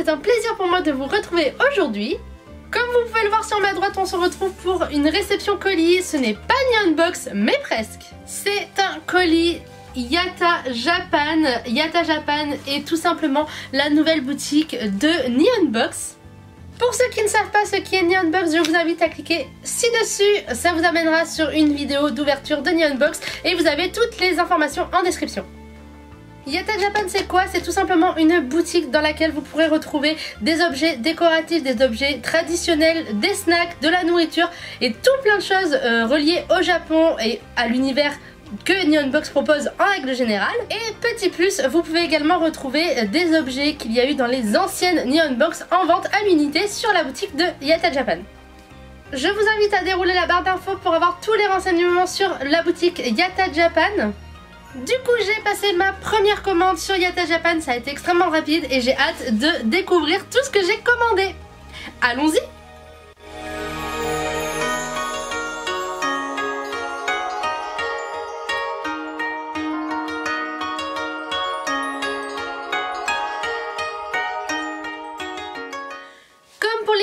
c'est un plaisir pour moi de vous retrouver aujourd'hui. Comme vous pouvez le voir sur ma droite, on se retrouve pour une réception colis. Ce n'est pas Nihonbox, mais presque. C'est un colis Yata Japan. Yata Japan est tout simplement la nouvelle boutique de Nihonbox. Pour ceux qui ne savent pas ce qu'est Nihonbox, je vous invite à cliquer ci-dessus. Ça vous amènera sur une vidéo d'ouverture de Nihonbox et vous avez toutes les informations en description. Yata Japan, c'est quoi? C'est tout simplement une boutique dans laquelle vous pourrez retrouver des objets décoratifs, des objets traditionnels, des snacks, de la nourriture et tout plein de choses reliées au Japon et à l'univers que Nihonbox propose en règle générale. Et petit plus, vous pouvez également retrouver des objets qu'il y a eu dans les anciennes Nihonbox en vente à l'unité sur la boutique de Yata Japan. Je vous invite à dérouler la barre d'infos pour avoir tous les renseignements sur la boutique Yata Japan. Du coup, j'ai passé ma première commande sur Yata Japan, ça a été extrêmement rapide et j'ai hâte de découvrir tout ce que j'ai commandé. Allons-y!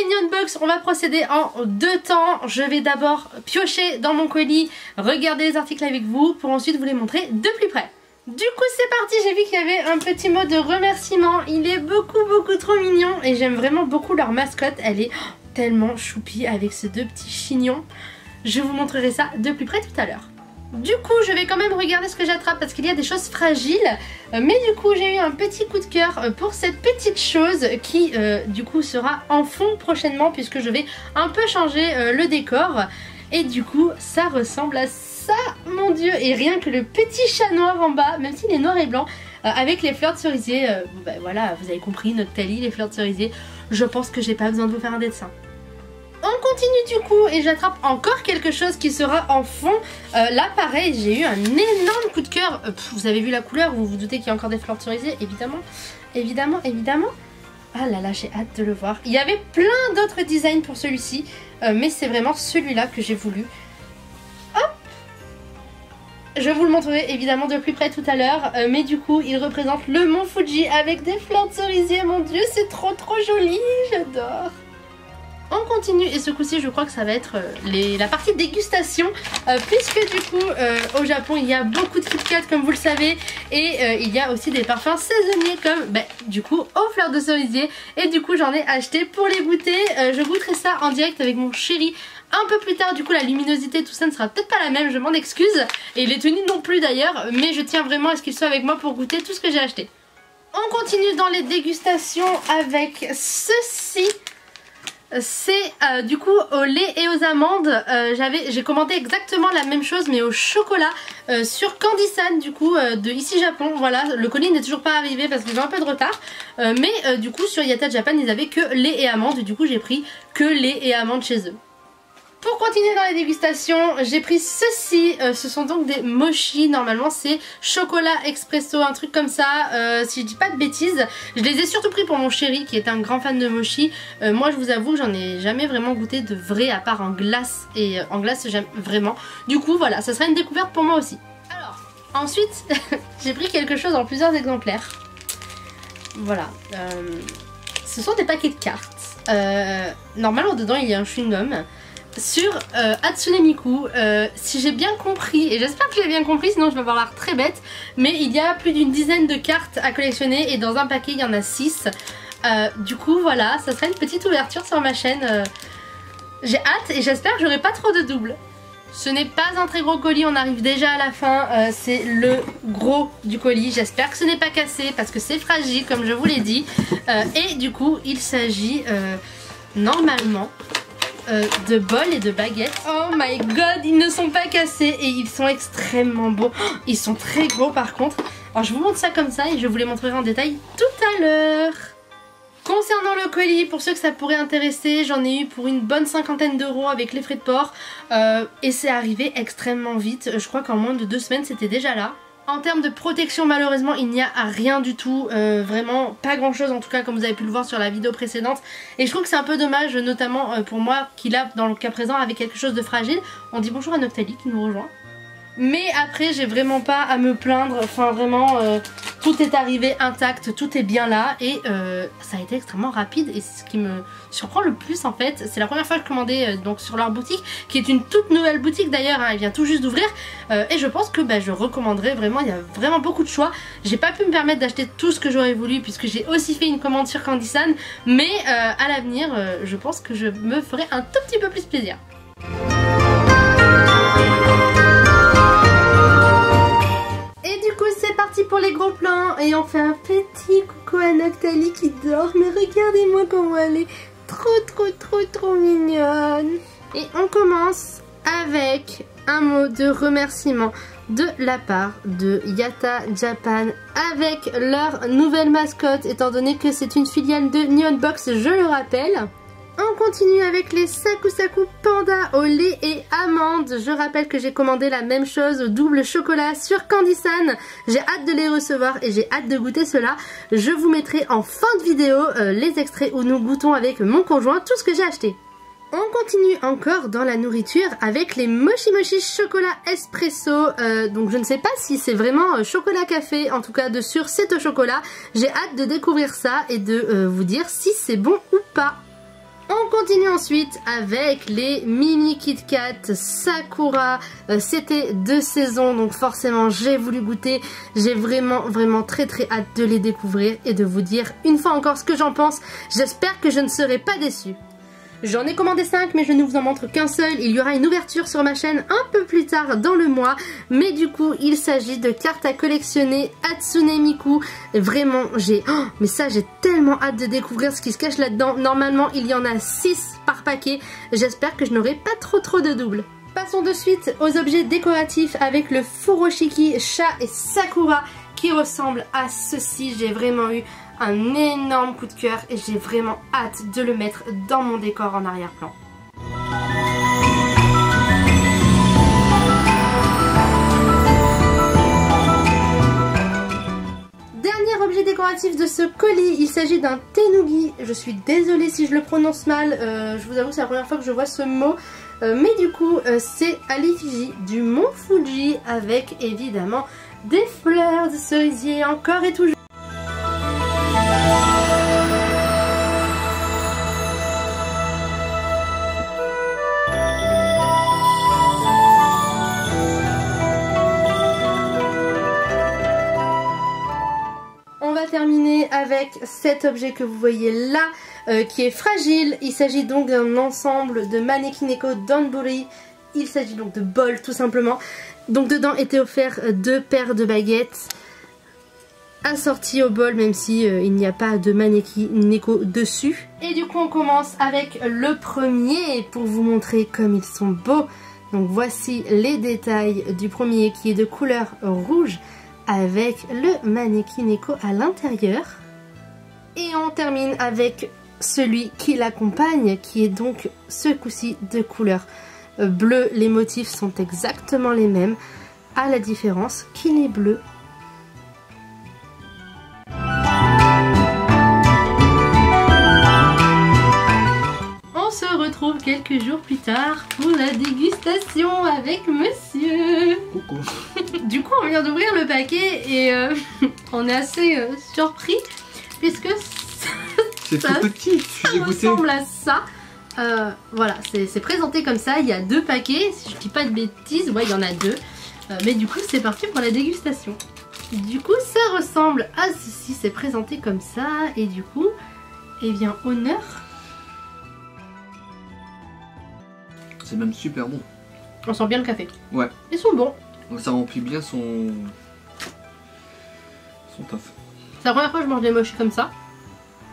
Nihonbox, on va procéder en deux temps. Je vais d'abord piocher dans mon colis, regarder les articles avec vous pour ensuite vous les montrer de plus près. Du coup c'est parti, j'ai vu qu'il y avait un petit mot de remerciement. Il est beaucoup trop mignon et j'aime vraiment beaucoup leur mascotte. Elle est tellement choupie avec ces deux petits chignons. Je vous montrerai ça de plus près tout à l'heure. Du coup je vais quand même regarder ce que j'attrape parce qu'il y a des choses fragiles. Mais du coup j'ai eu un petit coup de cœur pour cette petite chose qui du coup sera en fond prochainement puisque je vais un peu changer le décor. Et du coup ça ressemble à ça, mon dieu. Et rien que le petit chat noir en bas, même s'il est noir et blanc, avec les fleurs de cerisier, voilà, vous avez compris, Noctali, les fleurs de cerisier. Je pense que j'ai pas besoin de vous faire un dessin. On continue du coup et j'attrape encore quelque chose qui sera en fond. Là pareil, j'ai eu un énorme coup de cœur. Vous avez vu la couleur, vous vous doutez qu'il y a encore des fleurs de cerisier, évidemment. Ah là là, j'ai hâte de le voir. Il y avait plein d'autres designs pour celui-ci, mais c'est vraiment celui-là que j'ai voulu. Hop! Je vous le montrerai évidemment de plus près tout à l'heure, mais du coup il représente le mont Fuji avec des fleurs de cerisier. Mon dieu, c'est trop joli, j'adore. On continue et ce coup-ci je crois que ça va être la partie dégustation puisque du coup au Japon il y a beaucoup de Kit Kat comme vous le savez et il y a aussi des parfums saisonniers comme du coup aux fleurs de cerisier et du coup j'en ai acheté pour les goûter. Je goûterai ça en direct avec mon chéri un peu plus tard. Du coup la luminosité tout ça ne sera peut-être pas la même, je m'en excuse, et les tenues non plus d'ailleurs, mais je tiens vraiment à ce qu'il soit avec moi pour goûter tout ce que j'ai acheté. On continue dans les dégustations avec ceci. C'est du coup au lait et aux amandes. J'ai commandé exactement la même chose mais au chocolat sur Candy-san du coup de ici Japon. Voilà, le colis n'est toujours pas arrivé parce qu'ils ont un peu de retard, mais du coup sur Yata Japan ils avaient que lait et amandes, du coup j'ai pris que lait et amandes chez eux. Pour continuer dans les dégustations, j'ai pris ceci, ce sont donc des mochi, normalement c'est chocolat expresso, un truc comme ça, si je dis pas de bêtises. Je les ai surtout pris pour mon chéri qui est un grand fan de mochi. Moi je vous avoue que j'en ai jamais vraiment goûté de vrai à part en glace, et en glace j'aime vraiment. Du coup voilà, ça sera une découverte pour moi aussi. Alors, ensuite j'ai pris quelque chose en plusieurs exemplaires. Voilà, ce sont des paquets de cartes. Normalement dedans il y a un chewing-gum. Sur Hatsune Miku, si j'ai bien compris, et j'espère que j'ai bien compris sinon je vais avoir l'air très bête, mais il y a plus d'une dizaine de cartes à collectionner et dans un paquet il y en a 6. Du coup voilà, ça sera une petite ouverture sur ma chaîne. J'ai hâte et j'espère que j'aurai pas trop de doubles. Ce n'est pas un très gros colis, on arrive déjà à la fin, c'est le gros du colis. J'espère que ce n'est pas cassé parce que c'est fragile comme je vous l'ai dit. Et du coup il s'agit normalement de bols et de baguettes. Oh my god, ils ne sont pas cassés et ils sont extrêmement beaux. Ils sont très gros par contre. Alors je vous montre ça comme ça et je vous les montrerai en détail tout à l'heure. Concernant le colis, pour ceux que ça pourrait intéresser, j'en ai eu pour une bonne 50aine d'euros avec les frais de port et c'est arrivé extrêmement vite. Je crois qu'en moins de 2 semaines c'était déjà là. En termes de protection, malheureusement il n'y a rien du tout, vraiment pas grand chose en tout cas, comme vous avez pu le voir sur la vidéo précédente, et je trouve que c'est un peu dommage, notamment pour moi qui là dans le cas présent avait quelque chose de fragile. On dit bonjour à Noctali qui nous rejoint. Mais après j'ai vraiment pas à me plaindre, enfin vraiment tout est arrivé intact, tout est bien là et ça a été extrêmement rapide. Et ce qui me surprend le plus en fait, c'est la première fois que je commandais donc sur leur boutique, qui est une toute nouvelle boutique d'ailleurs, hein, elle vient tout juste d'ouvrir, et je pense que je recommanderais vraiment. Il y a vraiment beaucoup de choix. J'ai pas pu me permettre d'acheter tout ce que j'aurais voulu puisque j'ai aussi fait une commande sur Candysan, mais à l'avenir je pense que je me ferai un tout petit peu plus plaisir. C'est parti pour les gros plans et on fait un petit coucou à Noctali qui dort, mais regardez-moi comment elle est trop mignonne. Et on commence avec un mot de remerciement de la part de Yata Japan avec leur nouvelle mascotte, étant donné que c'est une filiale de Neon Box, je le rappelle. On continue avec les Saku Saku Panda au lait et amandes. Je rappelle que j'ai commandé la même chose au double chocolat sur Candysan. J'ai hâte de les recevoir et j'ai hâte de goûter cela. Je vous mettrai en fin de vidéo les extraits où nous goûtons avec mon conjoint tout ce que j'ai acheté. On continue encore dans la nourriture avec les Mochi Mochi chocolat espresso. Donc je ne sais pas si c'est vraiment chocolat café, en tout cas de sûr c'est au chocolat. J'ai hâte de découvrir ça et de vous dire si c'est bon ou pas. On continue ensuite avec les mini Kit Kat Sakura. C'était de saison, donc forcément j'ai voulu goûter. J'ai vraiment très hâte de les découvrir et de vous dire une fois encore ce que j'en pense. J'espère que je ne serai pas déçue. J'en ai commandé 5 mais je ne vous en montre qu'un seul. Il y aura une ouverture sur ma chaîne un peu plus tard dans le mois. Mais du coup il s'agit de cartes à collectionner Hatsune Miku. Vraiment mais ça j'ai tellement hâte de découvrir ce qui se cache là-dedans. Normalement il y en a 6 par paquet. J'espère que je n'aurai pas trop de doubles. Passons de suite aux objets décoratifs avec le Furoshiki Chat et Sakura qui ressemble à ceci. J'ai vraiment eu un énorme coup de cœur et j'ai vraiment hâte de le mettre dans mon décor en arrière-plan. Dernier objet décoratif de ce colis, il s'agit d'un tenugi. Je suis désolée si je le prononce mal, je vous avoue c'est la première fois que je vois ce mot. Mais du coup c'est à l'effigie du mont Fuji avec évidemment des fleurs de cerisier encore et toujours. Terminer avec cet objet que vous voyez là qui est fragile. Il s'agit donc d'un ensemble de Manekineko Donburi. Il s'agit donc de bols tout simplement. Donc dedans étaient offerts 2 paires de baguettes assorties au bol, même si il n'y a pas de Manekineko dessus. Et du coup on commence avec le premier pour vous montrer comme ils sont beaux. Donc voici les détails du premier qui est de couleur rouge avec le Manekineko à l'intérieur. Et on termine avec celui qui l'accompagne, qui est donc ce coup-ci de couleur bleue. Les motifs sont exactement les mêmes, à la différence qu'il est bleu. On se retrouve quelques jours plus tard pour la dégustation avec monsieur. Coucou. Du coup on vient d'ouvrir le paquet et on est assez surpris puisque c'est tout petit. Ça ressemble à ça. Voilà, c'est présenté comme ça. Il y a 2 paquets, si je dis pas de bêtises, ouais il y en a 2. Mais du coup c'est parti pour la dégustation. Du coup ça ressemble à ceci, c'est présenté comme ça. Et du coup, eh bien honneur. C'est même super bon. On sent bien le café. Ouais. Ils sont bons. Donc ça remplit bien son taf. C'est la première fois que je mange des mochis comme ça.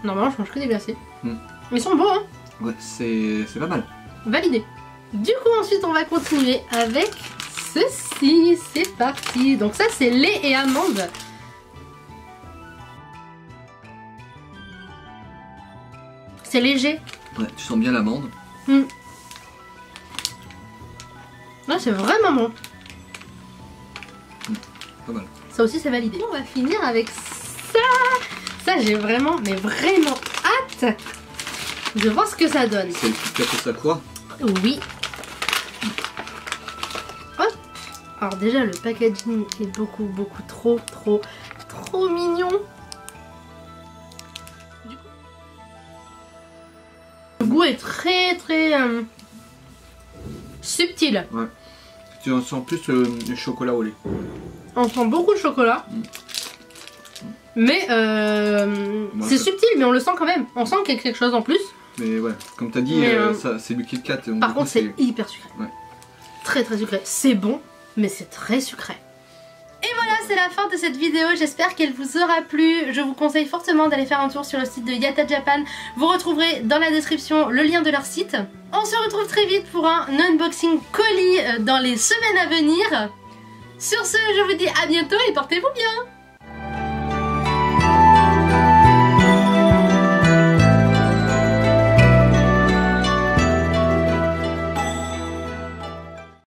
Normalement je mange que des glacés. Mais ils sont bons hein. Ouais, c'est pas mal. Validé. Du coup ensuite on va continuer avec ceci. C'est parti. Donc ça c'est lait et amandes. C'est léger. Ouais, tu sens bien l'amande. Là c'est vraiment bon. Pas mal. Ça aussi c'est validé. On va finir avec ça. Ça j'ai vraiment, mais vraiment hâte de voir ce que ça donne. C'est le Kit Kat Sakura. Oui. Hop. Alors déjà le packaging est beaucoup trop trop mignon. Le goût est très subtil. Ouais. Tu sens plus le chocolat au lait. On sent beaucoup de chocolat. Mais c'est subtil, mais on le sent quand même. On sent qu'il y a quelque chose en plus. Mais ouais, comme t'as dit, c'est du Kit Kat. Donc par contre, c'est hyper sucré. Ouais. Très sucré. C'est bon, mais c'est très sucré. Et voilà, c'est la fin de cette vidéo. J'espère qu'elle vous aura plu. Je vous conseille fortement d'aller faire un tour sur le site de Yatta Japan. Vous retrouverez dans la description le lien de leur site. On se retrouve très vite pour un unboxing colis dans les semaines à venir. Sur ce, je vous dis à bientôt et portez-vous bien.